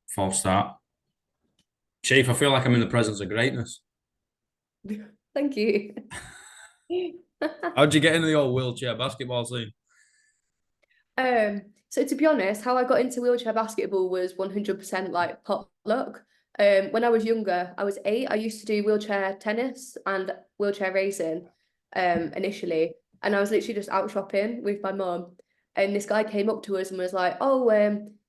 False start. Chief, I feel like I'm in the presence of greatness. Thank you. How'd you get into the old wheelchair basketball scene? So to be honest, how I got into wheelchair basketball was 100% like pot luck. When I was younger, I was 8. I used to do wheelchair tennis and wheelchair racing, initially, and I was literally just out shopping with my mum, and this guy came up to us and was like, "Oh,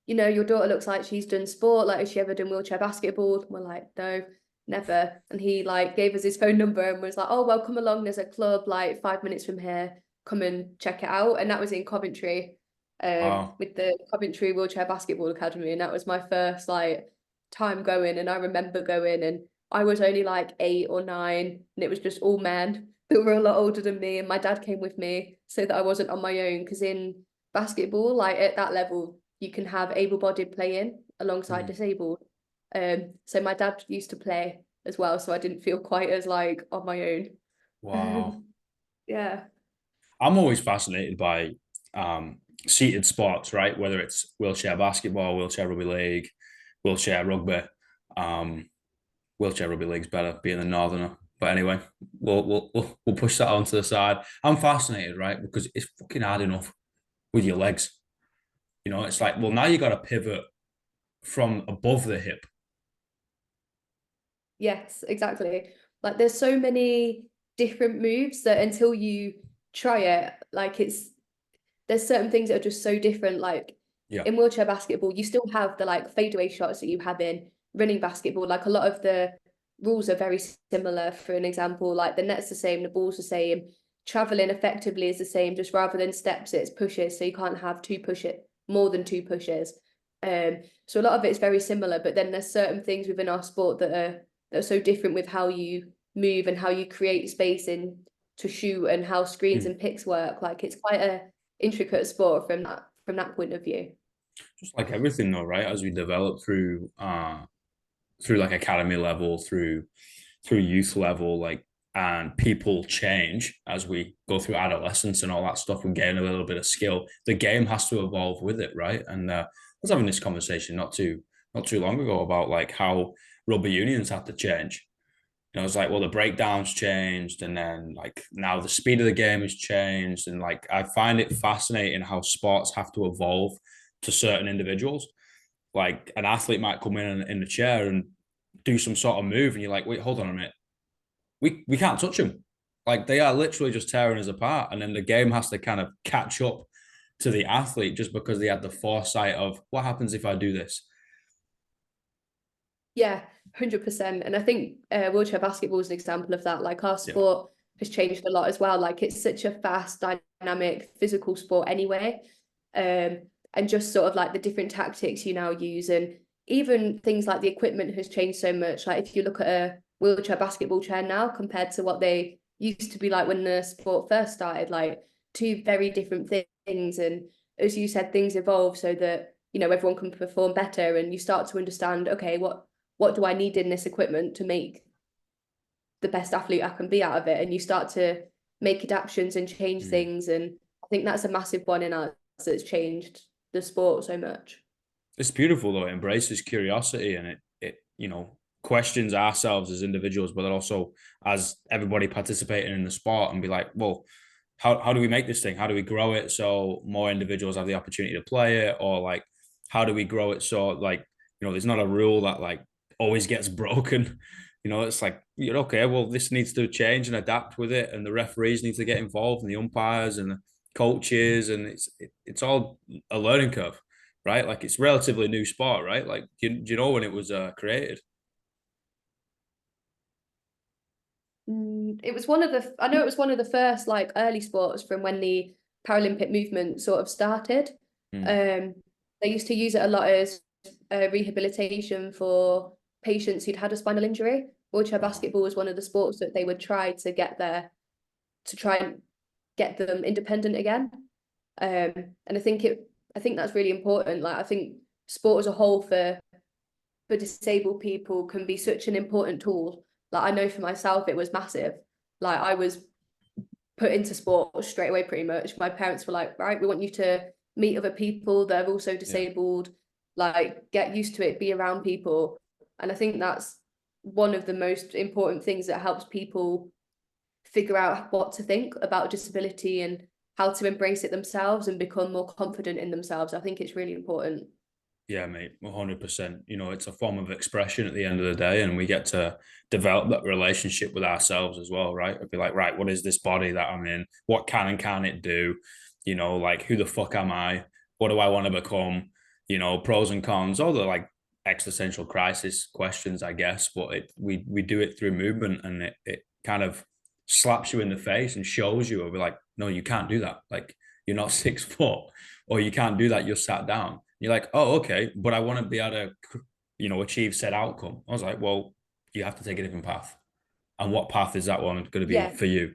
your daughter looks like she's done sport. Like, has she ever done wheelchair basketball?" And we're like, "No, never." And he like gave us his phone number and was like, "Oh, well, come along. There's a club like 5 minutes from here. Come and check it out." And that was in Coventry, Wow. with the Coventry Wheelchair Basketball Academy, and that was my first like time going. And I remember going, and I was only like 8 or 9, and it was just all men that were a lot older than me. And my dad came with me so that I wasn't on my own, because in basketball, like at that level, you can have able-bodied playing alongside Mm. disabled. So my dad used to play as well, so I didn't feel quite as like on my own. Wow. Yeah. I'm always fascinated by seated sports, right? Whether it's wheelchair basketball, wheelchair rugby league, wheelchair rugby. Um, Wheelchair rugby league's better, being a northerner. But anyway, we'll push that on to the side. I'm fascinated, right? Because it's fucking hard enough with your legs. It's like, well, now you got to pivot from above the hip. Yes, exactly. Like there's so many different moves that until you try it, like there's certain things that are just so different. Like Yeah. in wheelchair basketball, you still have the like fadeaway shots that you have in running basketball. Like a lot of the rules are very similar. For an example, like the net's the same, the ball's the same, traveling effectively is the same, just rather than steps, it's pushes. So you can't have more than two pushes. So a lot of it is very similar, but then there's certain things within our sport that are so different with how you move and how you create space in to shoot and how screens Mm. and picks work. Like it's quite a intricate sport from that point of view. Just like everything though, right? As we develop through like academy level, through youth level, like and people change as we go through adolescence and all that stuff and gain a little bit of skill. The game has to evolve with it, right? And I was having this conversation not too long ago about like how rugby unions had to change. It's like, well, the breakdowns changed, and then like now the speed of the game has changed, and like I find it fascinating how sports have to evolve to certain individuals. Like an athlete might come in the chair and do some sort of move, and you're like, wait, hold on a minute, we can't touch them. Like they are literally just tearing us apart, and then the game has to kind of catch up to the athlete just because they had the foresight of what happens if I do this. Yeah, 100%. And I think wheelchair basketball is an example of that. Like our Yeah. sport has changed a lot as well. Like it's such a fast, dynamic, physical sport anyway. Um, and just sort of like the different tactics you now use, and even things like the equipment has changed so much. Like if you look at a wheelchair basketball chair now compared to what they used to be like when the sport first started, like two very different things. And as you said, things evolve so that, everyone can perform better, and you start to understand, okay, what do I need in this equipment to make the best athlete I can be out of it? And you start to make adaptations and change Mm. things. And I think that's a massive one in us that's changed the sport so much. It's beautiful though. It embraces curiosity and it questions ourselves as individuals, but also as everybody participating in the sport and be like, well, how do we make this thing? How do we grow it so more individuals have the opportunity to play it? Or like, how do we grow it so like, there's not a rule that like always gets broken. It's like, you're okay, well, this needs to change and adapt with it. And the referees need to get involved and the umpires and the coaches. And it's all a learning curve, right? Like it's relatively new sport, right? Like, do you know when it was created? I know it was one of the first like early sports from when the Paralympic movement sort of started. Hmm. Um, they used to use it a lot as rehabilitation for patients who'd had a spinal injury. Wheelchair Wow. basketball was one of the sports that they would try to get there to try and get them independent again. And I think that's really important. Like I think sport as a whole for disabled people can be such an important tool. Like I know for myself, it was massive. Like I was put into sport straight away, pretty much. My parents were like, right, we want you to meet other people that are also Yeah. disabled. like get used to it, be around people. And I think that's one of the most important things that helps people figure out what to think about disability and how to embrace it themselves and become more confident in themselves. I think it's really important. Yeah, mate, 100%. You know, it's a form of expression at the end of the day, and we get to develop that relationship with ourselves as well, right? I'd be like, right, what is this body that I'm in? What can and can it do? You know, like, who the fuck am I? What do I want to become? You know, pros and cons, all the like existential crisis questions, I guess. But we do it through movement, and it kind of slaps you in the face and shows you, or be like, no, you can't do that. Like, you're not 6 foot, or you can't do that. You're sat down. You're like, oh, okay, but I want to be able to, you know, achieve said outcome. I was like, well, you have to take a different path. And what path is that one going to be Yeah. for you?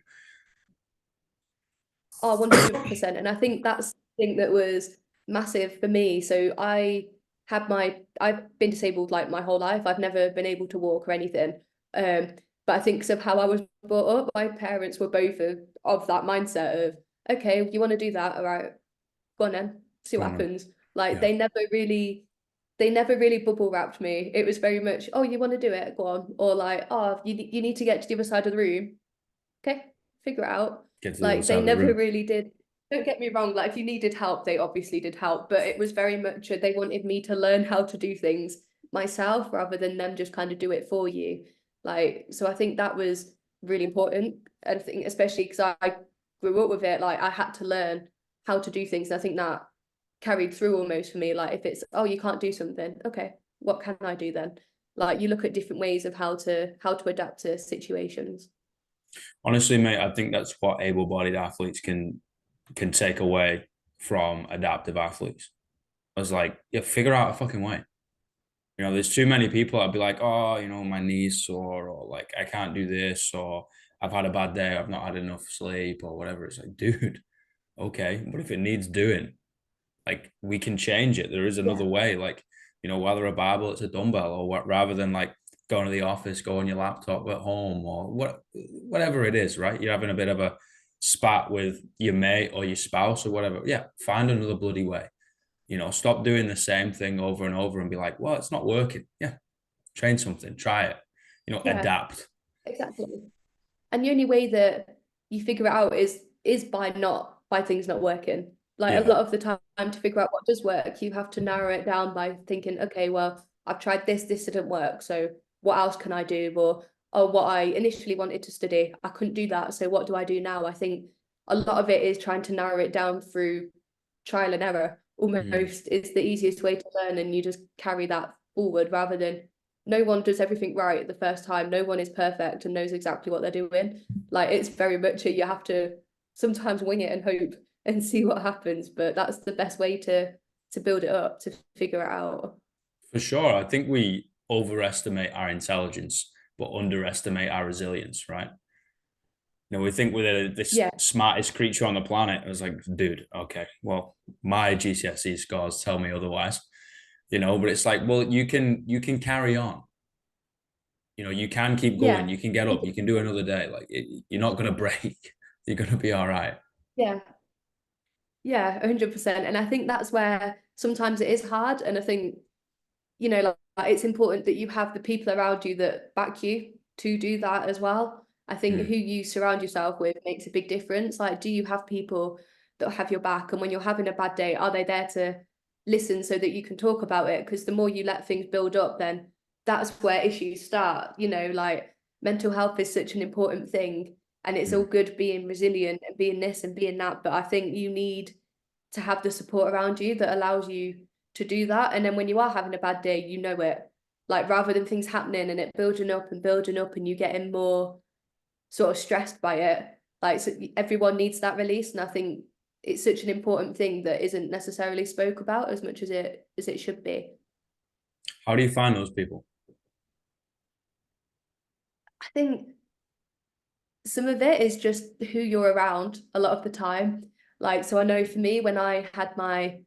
Oh, 100%. And I think that's the thing that was massive for me. So I've been disabled like my whole life. I've never been able to walk or anything. But I think because of how I was brought up, my parents were both of that mindset of, okay, you want to do that? All right, go on then, see Go what on. happens. Like Yeah. they never really bubble wrapped me. It was very much, oh, you want to do it? Go on. Or like, oh, you need to get to the other side of the room. Okay, figure it out. Get to the other Like side they of the never room. really did. Don't get me wrong, like if you needed help, they obviously did help, but it was very much they wanted me to learn how to do things myself rather than them just kind of do it for you. Like, so I think that was really important. And I think especially because I grew up with it, like I had to learn how to do things. And I think that carried through almost for me. Like if it's, oh, you can't do something, okay, what can I do then? Like you look at different ways of how to adapt to situations. Honestly, mate, I think that's what able-bodied athletes can take away from adaptive athletes. I was like, yeah, figure out a fucking way. You know, there's too many people that'd be like, oh, you know, my knee's sore, or like I can't do this, or I've had a bad day, I've not had enough sleep, or whatever. It's like, dude, okay, but if it needs doing, like we can change it. There is another Yeah. way. Like, you know, whether a Bible, it's a dumbbell, or what, rather than like going to the office, go on your laptop at home, or whatever it is, right? You're having a bit of a spat with your mate or your spouse or whatever. Yeah, find another bloody way. You know, stop doing the same thing over and over and be like, well, it's not working. Yeah, train something, try it. You know, Yeah, adapt. exactly. And the only way that you figure it out is by things not working. Like a Yeah. lot of the time to figure out what does work, you have to narrow it down by thinking, okay, well, I've tried this didn't work. So what else can I do? Or what I initially wanted to study, I couldn't do that. So what do I do now? I think a lot of it is trying to narrow it down through trial and error. Mm. Almost is the easiest way to learn, and you just carry that forward rather than no one does everything right the first time. No one is perfect and knows exactly what they're doing. Like it's very much you have to sometimes wing it and hope and see what happens. But that's the best way to build it up, to figure it out. For sure. I think we overestimate our intelligence, but underestimate our resilience, right? You know, we think we're this Yeah, smartest creature on the planet. I was like, dude, okay, well, my GCSE scores tell me otherwise, you know, but it's like, well, you can carry on. You know, you can keep going, yeah, you can get up, you can do another day. Like you're not gonna break. You're gonna be all right. yeah, yeah, 100%. And I think that's where sometimes it is hard. And I think, like it's important that you have the people around you that back you to do that as well. I think Mm. who you surround yourself with makes a big difference. Like, do you have people that have your back? And when you're having a bad day, are they there to listen so that you can talk about it? Because the more you let things build up, then that's where issues start. Like mental health is such an important thing. And it's all Mm. good being resilient and being this and being that. But I think you need to have the support around you that allows you to do that. And then when you are having a bad day, you know it. Like rather than things happening and it building up and you getting more sort of stressed by it. Like so everyone needs that release. And I think it's such an important thing that isn't necessarily spoke about as much as it should be. How do you find those people? I think some of it is just who you're around a lot of the time. Like, so I know for me, when I had like,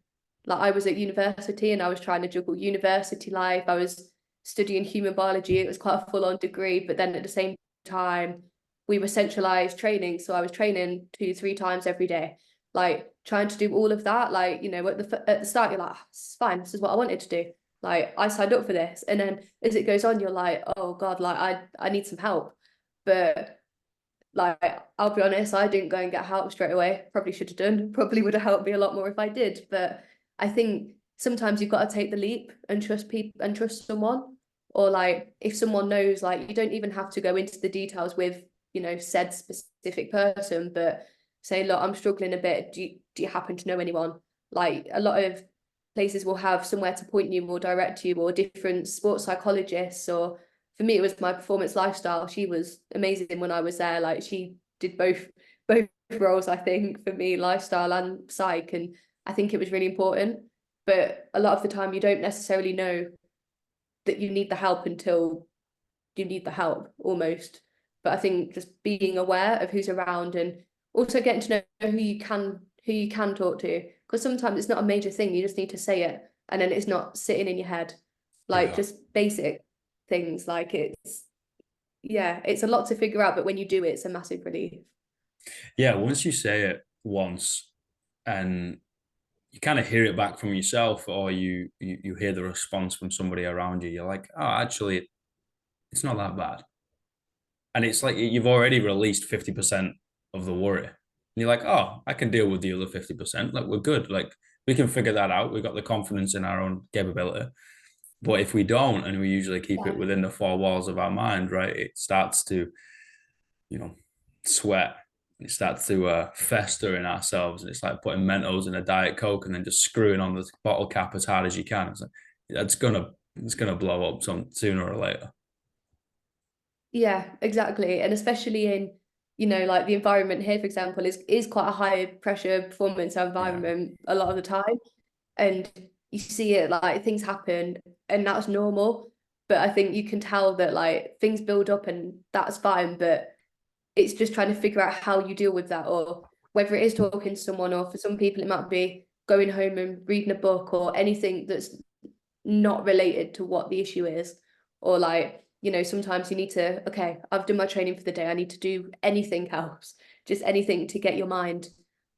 I was at university and I was trying to juggle university life, I was studying human biology. It was quite a full-on degree, but then at the same time, we were centralized training. So I was training 2, 3 times every day. like trying to do all of that, like, you know, at the start you're like, oh, it's fine, this is what I wanted to do, like I signed up for this, and then as it goes on you're like, oh God, like I need some help. But like, I'll be honest, I didn't go and get help straight away. Probably should have done. Probably would have helped me a lot more if I did. But I think sometimes you've got to take the leap and trust people and trust someone. Or like, if someone knows, like, you don't even have to go into the details with, you know, said specific person, but say, look, I'm struggling a bit. Do you happen to know anyone? Like, a lot of places will have somewhere to point you or direct you, or different sports psychologists. Or for me, it was my performance lifestyle. She was amazing when I was there. Like, she did both roles, I think, for me, lifestyle and psych. And I think it was really important. But a lot of the time you don't necessarily know that you need the help until you need the help, almost. But I think just being aware of who's around, and also getting to know who you can talk to, because sometimes it's not a major thing, you just need to say it, and then it's not sitting in your head. Like, Yeah. just basic things, like, it's a lot to figure out, but when you do it, it's a massive relief. Yeah, once you say it once and you kind of hear it back from yourself, or you hear the response from somebody around you, you're like, oh, actually, it's not that bad. And it's like you've already released 50% of the worry. And you're like, oh, I can deal with the other 50%. Like, we're good. Like, we can figure that out. We've got the confidence in our own capability. But if we don't, and we usually keep it Yeah. within the four walls of our mind, right, it starts to, you know, sweat. It starts to fester in ourselves. And it's like putting Mentos in a Diet Coke and then just screwing on the bottle cap as hard as you can. It's like, it's gonna blow up sooner or later. Yeah, exactly. And especially in, you know, like the environment here, for example, is quite a high pressure performance Yeah. environment a lot of the time. And you see it, like, things happen, and that's normal. But I think you can tell that, like, things build up, and that's fine, but it's just trying to figure out how you deal with that, or whether it is talking to someone, or for some people it might be going home and reading a book, or anything that's not related to what the issue is. Or like, you know, sometimes you need to, okay, I've done my training for the day, I need to do anything else, just anything to get your mind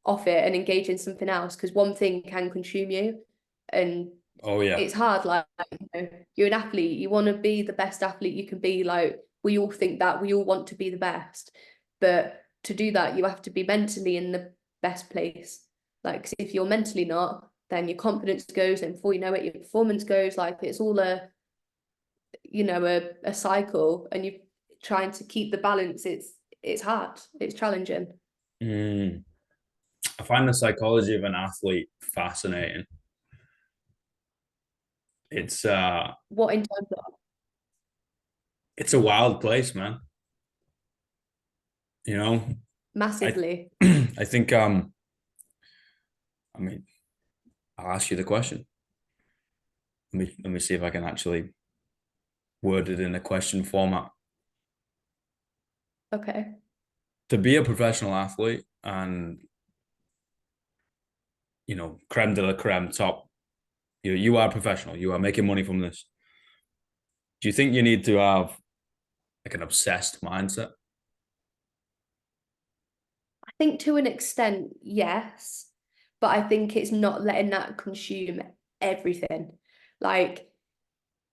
off it and engage in something else, because one thing can consume you. And Oh yeah. it's hard, like, you know, you're an athlete, you want to be the best athlete you can be. Like, we all think that, we all want to be the best, but to do that you have to be mentally in the best place. Like, 'cause if you're mentally not, then your confidence goes, and before you know it, your performance goes. Like, it's all a cycle, and you're trying to keep the balance. It's hard, it's challenging. Mm. I find the psychology of an athlete fascinating. It's What in terms of it's a wild place, man. You know, I massively? I think I mean, I'll ask you the question. Let me see if I can actually word it in a question format. Okay. To be a professional athlete and creme de la creme top, you are professional. You are making money from this. Do you think you need to have like an obsessed mindset? I think to an extent, yes, but I think it's not letting that consume everything. Like,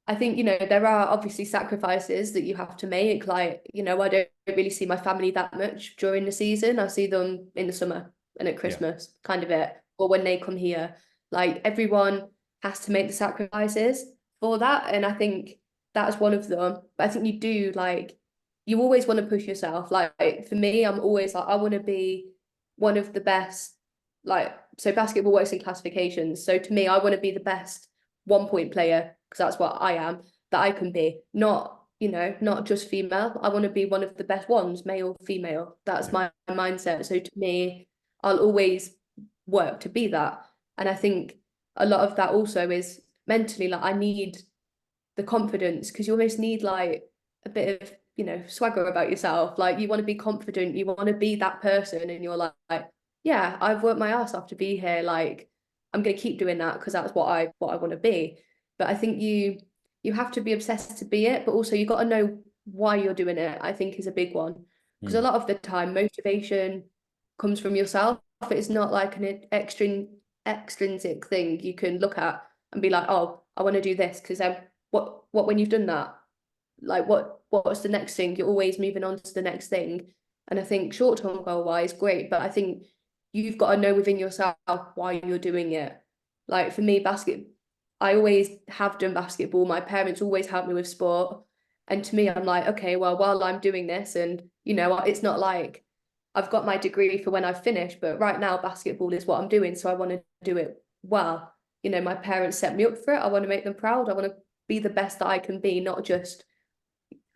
I think, you know, there are obviously sacrifices that you have to make. Like, you know, I don't really see my family that much during the season. I see them in the summer and at Yeah. Christmas, kind of it, or when they come here. Like, everyone has to make the sacrifices for that. And I think that's one of them. But I think you do, like, you always want to push yourself. Like, for me, I'm always like, I want to be one of the best. Like, so basketball works in classifications. So to me, I want to be the best 1 point player, because that's what I am, that I can be. Not, you know, not just female. I want to be one of the best ones, male, female. That's Yeah. my mindset. So to me, I'll always work to be that. And I think a lot of that also is mentally, like, I need the confidence, because you almost need like a bit of, you know, swagger about yourself. Like, you want to be confident, you want to be that person, and you're like, yeah, I've worked my ass off to be here. Like, I'm gonna keep doing that because that's what I want to be. But I think you have to be obsessed to be it, but also you got to know why you're doing it, I think, is a big one. Because a Mm. lot of the time motivation comes from yourself. it's not like an extrinsic thing you can look at and be like, oh, I want to do this, because what when you've done that, like what's the next thing? You're always moving on to the next thing. And I think short-term goal wise, great, but I think you've got to know within yourself why you're doing it. Like for me, I always have done basketball. My parents always helped me with sport. And to me, I'm like, okay, well, while I'm doing this, and it's not like I've got my degree for when I've finished, but right now basketball is what I'm doing. So I want to do it well. My parents set me up for it. I want to make them proud. I want to be the best that I can be, not just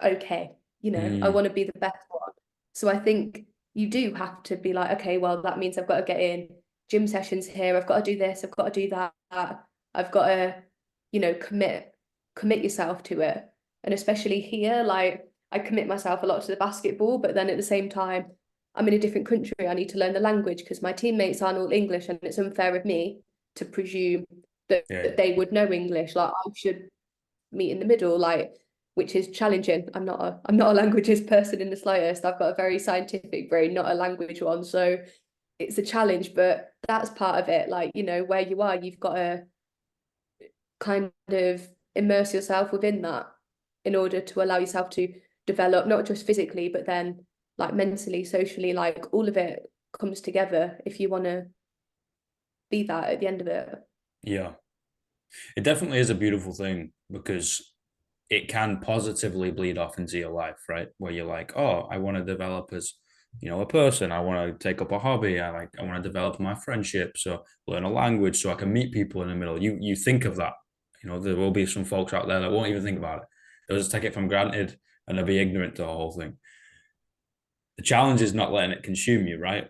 okay. I want to be the best one. So I think you do have to be like, okay, well, that means I've got to get in gym sessions here. I've got to do this. I've got to do that. I've got to, commit yourself to it. And especially here, like I commit myself a lot to the basketball, but then at the same time, I'm in a different country. I need to learn the language because my teammates aren't all English, and it's unfair of me to presume that they would know English. Like I should meet in the middle, like, which is challenging. I'm not a languages person in the slightest. I've got a very scientific brain, not a language one. So it's a challenge, but that's part of it. Like, where you are, you've got to kind of immerse yourself within that in order to allow yourself to develop, not just physically, but then like mentally, socially, like all of it comes together if you want to be that at the end of it. Yeah. It definitely is a beautiful thing because it can positively bleed off into your life, right? Where you're like, oh, I want to develop as, a person. I want to take up a hobby. I want to develop my friendships or learn a language so I can meet people in the middle. You think of that. There will be some folks out there that won't even think about it. They'll just take it for granted and they'll be ignorant to the whole thing. The challenge is not letting it consume you, right?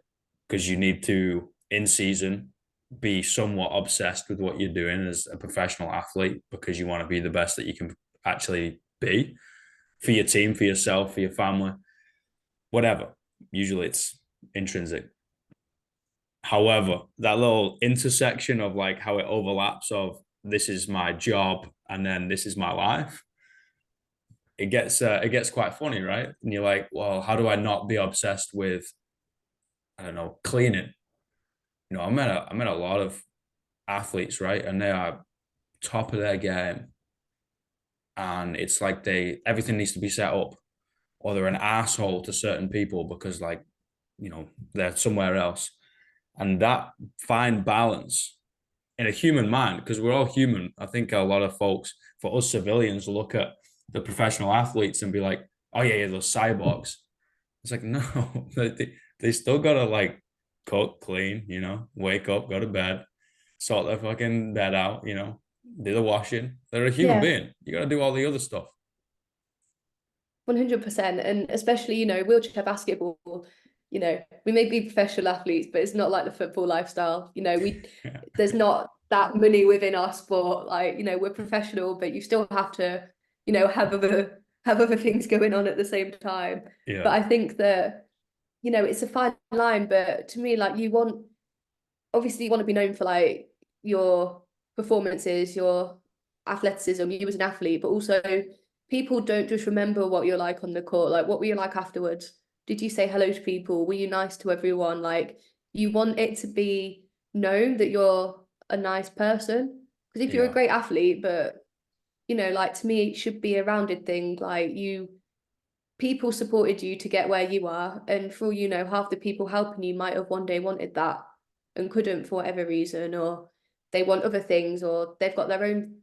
Because you need to, in season, be somewhat obsessed with what you're doing as a professional athlete because you want to be the best that you can actually be for your team, for yourself, for your family, whatever. Usually it's intrinsic. However, that little intersection of like how it overlaps of this is my job and then this is my life, it gets quite funny, right? And you're like, well, how do I not be obsessed with, I don't know, cleaning? I met a lot of athletes, right? And they are top of their game. And it's like everything needs to be set up, or they're an asshole to certain people because like, they're somewhere else. And that fine balance in a human mind, because we're all human. I think a lot of folks, for us civilians, look at the professional athletes and be like, oh yeah, those cyborgs. It's like, no, they still gotta like cook, clean, wake up, go to bed, sort their fucking bed out, do the washing. They're a human Yeah, being. You gotta do all the other stuff. 100%. And especially, wheelchair basketball, we may be professional athletes, but it's not like the football lifestyle. Yeah. There's not that money within our sport. Like, we're professional, but you still have to, have other things going on at the same time. But Yeah. I think that, it's a fine line. But to me, like obviously you want to be known for like your performances, your athleticism, you as an athlete, but also people don't just remember what you're like on the court. Like, what were you like afterwards? Did you say hello to people? Were you nice to everyone? Like, you want it to be known that you're a nice person. Because if you're a Yeah. great athlete, but like to me, it should be a rounded thing. Like people supported you to get where you are, and for all half the people helping you might have one day wanted that and couldn't for whatever reason, or they want other things, or they've got their own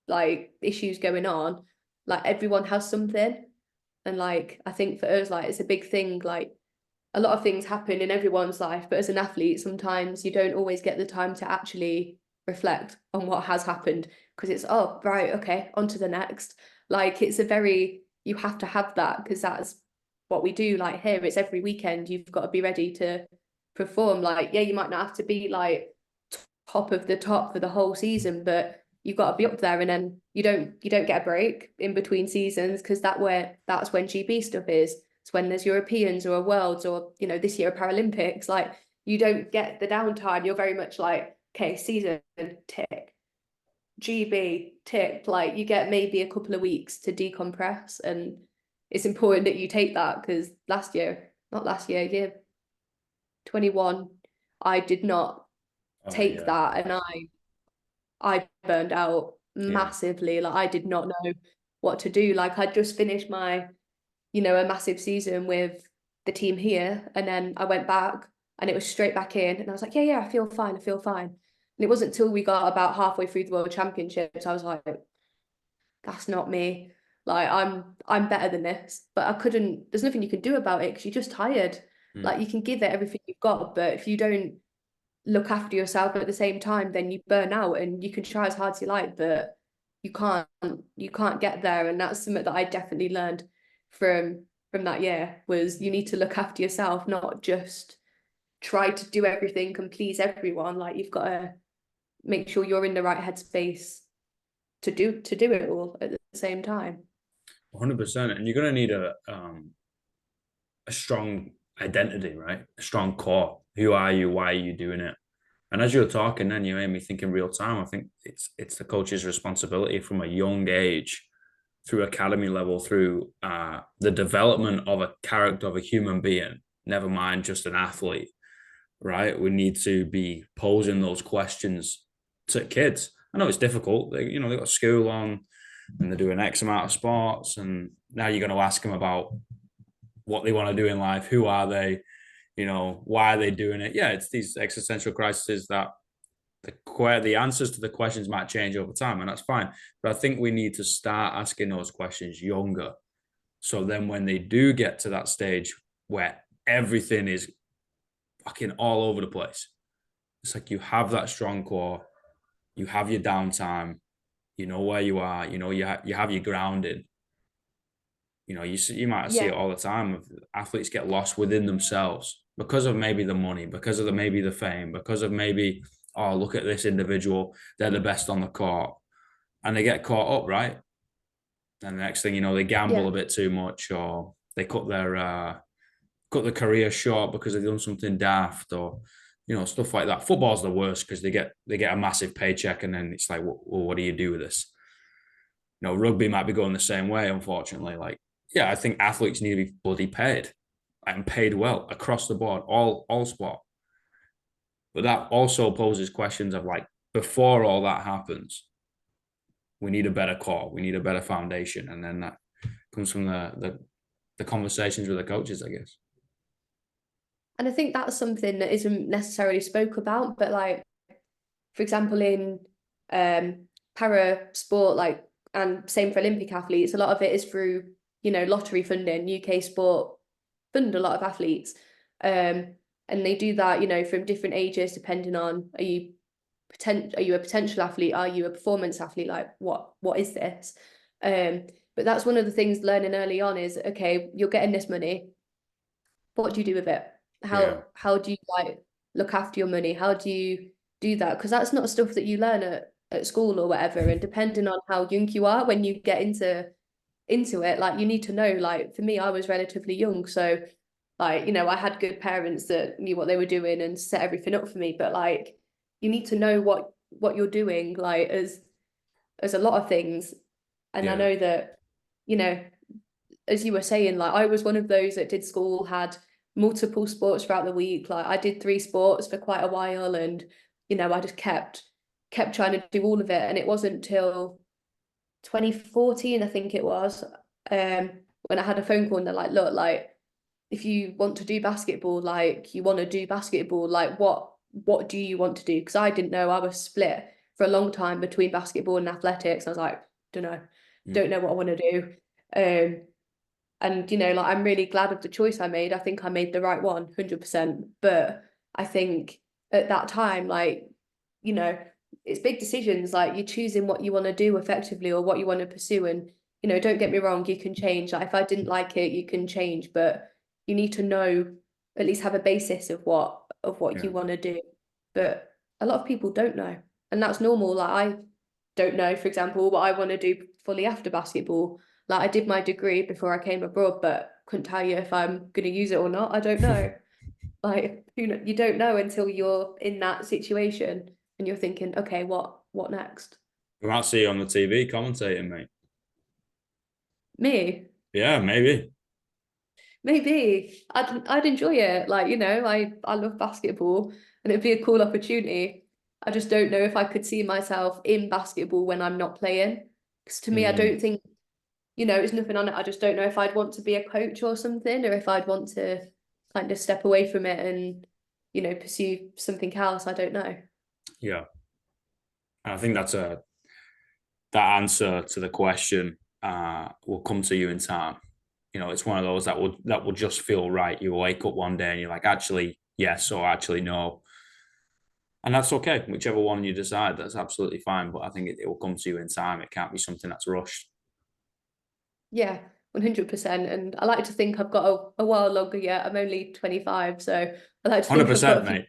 like issues going on. Like everyone has something, and like I think for us, like it's a big thing. Like a lot of things happen in everyone's life, but as an athlete, sometimes you don't always get the time to actually reflect on what has happened, because it's, oh right, okay, on to the next. Like it's a very, you have to have that, because that's what we do. Like here, it's every weekend you've got to be ready to perform. Like, yeah, you might not have to be like top of the top for the whole season, but you've got to be up there, and then you don't get a break in between seasons, because that's when GB stuff is. It's when there's Europeans or a Worlds, or this year Paralympics. Like you don't get the downtime. You're very much like, okay, season tick, GB tick. Like you get maybe a couple of weeks to decompress, and it's important that you take that, because year 21, I did not take Yeah, that, and I burned out yeah. massively. Like I did not know what to do. Like I just finished my, a massive season with the team here, and then I went back and it was straight back in, and I was like, yeah, yeah, I feel fine, I feel fine. And it wasn't until we got about halfway through the World Championships, I was like, that's not me. Like I'm better than this. But I couldn't, there's nothing you can do about it because you're just tired. Mm. Like you can give it everything you've got, but if you don't look after yourself at the same time, then you burn out, and you can try as hard as you like, but you can't you can't get there. And that's something that I definitely learned from that year, was you need to look after yourself, not just try to do everything and please everyone. Like you've got to make sure you're in the right headspace to do it all at the same time. 100%. And you're gonna need a strong identity, right? A strong core. Who are you? Why are you doing it? And as you're talking, then you made me think in real time. I think it's the coach's responsibility from a young age, through academy level, through the development of a character of a human being. Never mind just an athlete, right? We need to be posing those questions to kids. I know it's difficult. They've got school on and they're doing X amount of sports, and now you're going to ask them about what they want to do in life. Who are they? Why are they doing it? Yeah, it's these existential crises that the answers to the questions might change over time, and that's fine. But I think we need to start asking those questions younger. So then when they do get to that stage where everything is fucking all over the place, it's like you have that strong core, you have your downtime, you know where you are, you have your grounding. You might see Yeah, it all the time. Athletes get lost within themselves because of maybe the money, because of maybe the fame, because of maybe, oh, look at this individual, they're the best on the court, and they get caught up, right? And the next thing you know, they gamble yeah. a bit too much, or they cut their career short because they've done something daft, or stuff like that. Football's the worst because they get a massive paycheck, and then it's like, well, what do you do with this? Rugby might be going the same way, unfortunately. Like, yeah, I think athletes need to be bloody paid and paid well across the board, all sport. But that also poses questions of like, before all that happens, we need a better core, we need a better foundation, and then that comes from the conversations with the coaches, I guess. And I think that's something that isn't necessarily spoke about, but like, for example, in para sport, like, and same for Olympic athletes, a lot of it is through, lottery funding. UK sport fund a lot of athletes. And they do that, from different ages, depending on, are you a potential athlete? Are you a performance athlete? Like what is this? But that's one of the things learning early on is, okay, you're getting this money. What do you do with it? Yeah, How do you like look after your money? How do you do that? Because that's not stuff that you learn at school or whatever. And depending on how young you are, when you get into it, like you need to know, like for me, I was relatively young. So like, I had good parents that knew what they were doing and set everything up for me. But like you need to know what you're doing, like as a lot of things. And I yeah, know that, you know, as you were saying, like I was one of those that did school, had multiple sports throughout the week. Like I did 3 sports for quite a while, and I just kept trying to do all of it. And it wasn't till 2014, I think it was, when I had a phone call and they're like, look, like if you want to do basketball, like you want to do basketball, like what do you want to do? Because I didn't know, I was split for a long time between basketball and athletics. I was like, mm, don't know what I want to do. And like I'm really glad of the choice I made. I think I made the right one, 100%. But I think at that time, like, you know, it's big decisions. Like you're choosing what you want to do effectively or what you want to pursue. And, don't get me wrong, you can change. Like if I didn't like it, you can change, but you need to know, at least have a basis of what yeah. you want to do. But a lot of people don't know. And that's normal. Like I don't know, for example, what I want to do fully after basketball. Like I did my degree before I came abroad, but couldn't tell you if I'm going to use it or not. I don't know. Like you don't know until you're in that situation and you're thinking, okay, what next? We might see you on the TV commentating, mate. Me, Yeah, maybe. maybe I'd enjoy it. Like I love basketball, and it'd be a cool opportunity. I just don't know if I could see myself in basketball when I'm not playing. Because to me, I Mm, don't think, it's nothing on it. I just don't know if I'd want to be a coach or something, or if I'd want to kind of step away from it and, pursue something else. I don't know. yeah. And I think that answer to the question will come to you in time. It's one of those that will just feel right. You wake up one day and you're like, actually, yes, or actually no. And that's okay. Whichever one you decide, that's absolutely fine. But I think it will come to you in time. It can't be something that's rushed. Yeah, 100%. And I like to think I've got a while longer yet. I'm only 25, so I like to think I've got 100%, a few mate.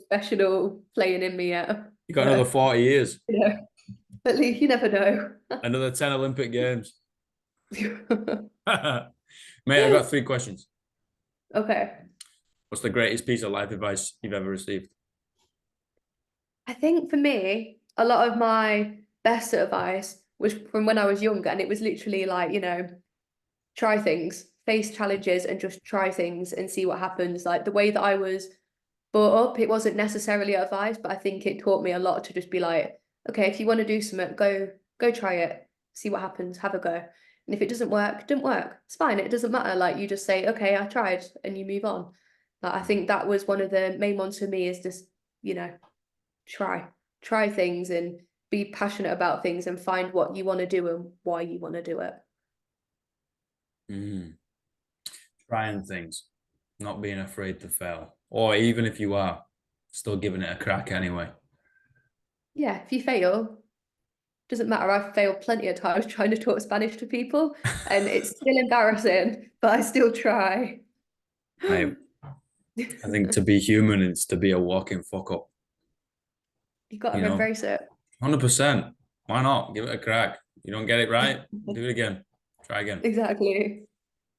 professional playing in me yet. You got another But, 40 years, at least you never know. another 10 Olympic Games. Mate, I got 3 questions. Okay. What's the greatest piece of life advice you've ever received? I think for me, a lot of my best advice was from when I was younger, and it was literally like, try things, face challenges, and just try things and see what happens. Like the way that I was brought up, it wasn't necessarily advice, but I think it taught me a lot to just be like, okay, if you want to do something, go try it, see what happens, have a go. And if it doesn't work, don't work. It's fine. It doesn't matter. Like you just say, okay, I tried, and you move on. Like I think that was one of the main ones for me is just, you know, try things and be passionate about things and find what you want to do and why you want to do it. Mm. Trying things, not being afraid to fail. Or even if you are, still giving it a crack anyway. Yeah, if you fail, doesn't matter. I've failed plenty of times trying to talk Spanish to people, and it's still embarrassing, but I still try. Mate, I think to be human is to be a walking fuck up. You got You to know, embrace it. 100%. Why not? Give it a crack. You don't get it right, do it again. Try again. Exactly.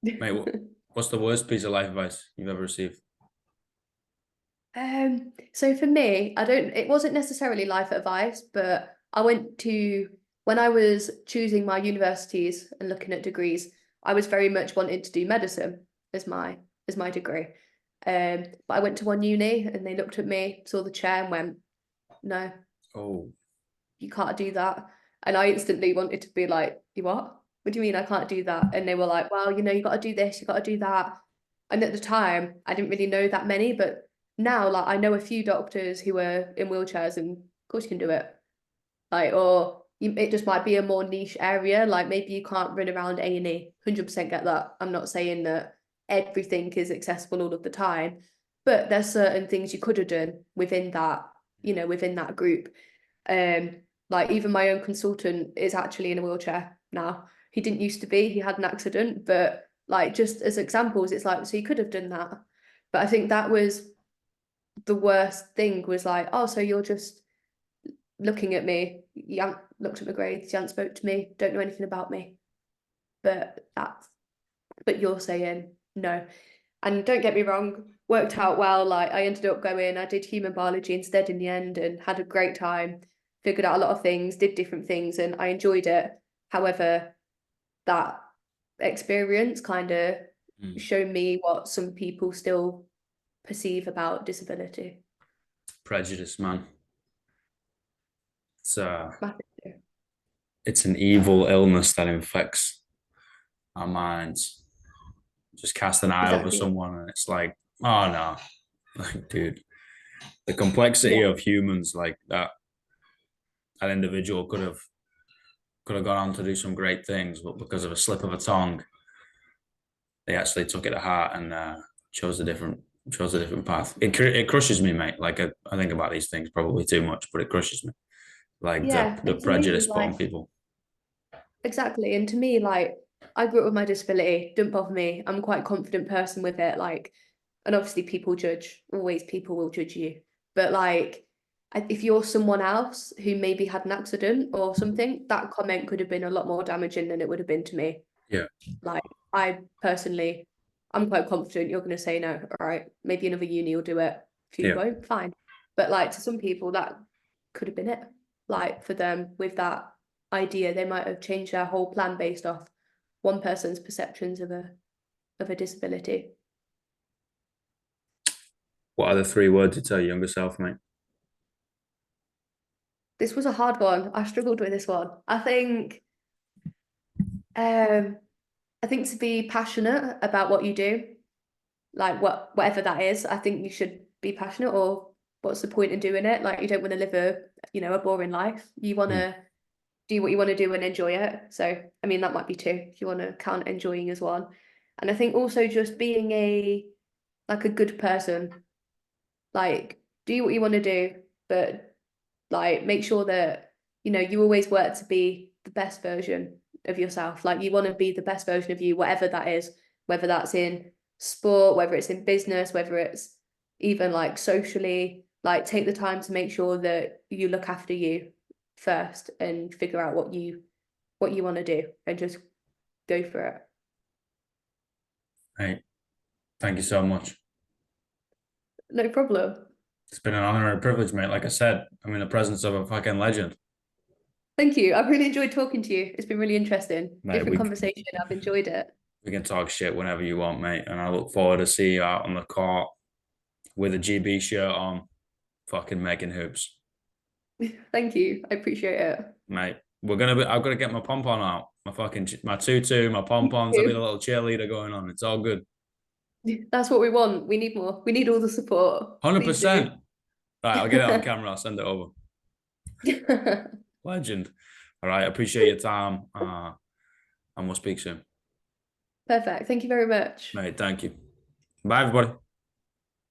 Mate, what's the worst piece of life advice you've ever received? So for me, it wasn't necessarily life advice, but when I was choosing my universities and looking at degrees, I was very much wanting to do medicine as my degree. But I went to one uni and they looked at me, saw the chair and went, no, Oh, you can't do that. And I instantly wanted to be like, you what? What do you mean I can't do that? And they were like, well, you got to do this, you got to do that. And at the time, I didn't really know that many, but now, like, I know a few doctors who are in wheelchairs, and of course you can do it. Like, it just might be a more niche area. Like, maybe you can't run around A&E. 100% get that. I'm not saying that everything is accessible all of the time, but there's certain things you could have done within that group. Um, like even my own consultant is actually in a wheelchair now. He didn't used to be, he had an accident, but like just as examples, it's like, so you could have done that. But I think that was the worst thing was like, oh, so you're just looking at me, you haven't looked at my grades, you haven't spoke to me, don't know anything about me. But you're saying no. And don't get me wrong, worked out well. Like I ended up I did human biology instead in the end and had a great time, figured out a lot of things, did different things, and I enjoyed it. However, that experience kind of mm. showed me what some people still perceive about disability. Prejudice, man. It's uh, Massive. it's an evil illness that infects our minds. Just cast an eye over Exactly. someone and it's like, oh no, like, dude, the complexity Yeah. of humans like that individual could have gone on to do some great things, but because of a slip of a tongue, they actually took it to heart and chose a different chose a different path. It crushes me, mate. Like I think about these things probably too much, but it crushes me. Like Yeah. the And to me, prejudice put like, on people. exactly. And to me, like, I grew up with my disability, didn't bother me. I'm quite a confident person with it. Like, and obviously people judge, always people will judge you. But like, if you're someone else who maybe had an accident or something, that comment could have been a lot more damaging than it would have been to me. Yeah, Like, I personally, I'm quite confident you're going to say no. All right, maybe another uni will do it. If you yeah, won't, fine. But like to some people, that could have been it. Like for them, with that idea, they might have changed their whole plan based off one person's perceptions of a disability. What are the 3 words you tell your younger self, mate? This was a hard one. I struggled with this one. Um, I think to be passionate about what you do, like whatever that is, I think you should be passionate, or what's the point in doing it? Like you don't want to live a boring life. You want Hmm. to do what you want to do and enjoy it. So, I mean, that might be two if you want to count enjoying as one. And I think also just being a good person, like do what you want to do, but like make sure that, you always work to be the best version of yourself. Like you want to be the best version of you, whatever that is, whether that's in sport, whether it's in business, whether it's even like socially, like take the time to make sure that you look after you first and figure out what you want to do and just go for it. Hey, thank you so much. No problem. It's been an honor and a privilege, mate. Like I said, I'm in the presence of a fucking legend. Thank you. I've really enjoyed talking to you. It's been really interesting. Mate, Different conversation. I've enjoyed it. we can talk shit whenever you want, mate. And I look forward to see you out on the court with a GB shirt on, fucking making hoops. Thank you. I appreciate it. Mate. I've got to get my pom pom out. My tutu, my pom poms. I need a little cheerleader going on. It's all good. That's what we want. We need more. We need all the support. Please do. 100%. Right, I'll get it on camera. I'll send it over. Legend. All right, appreciate your time. And we'll speak soon. Perfect. Thank you very much. Mate, thank you. Bye, everybody.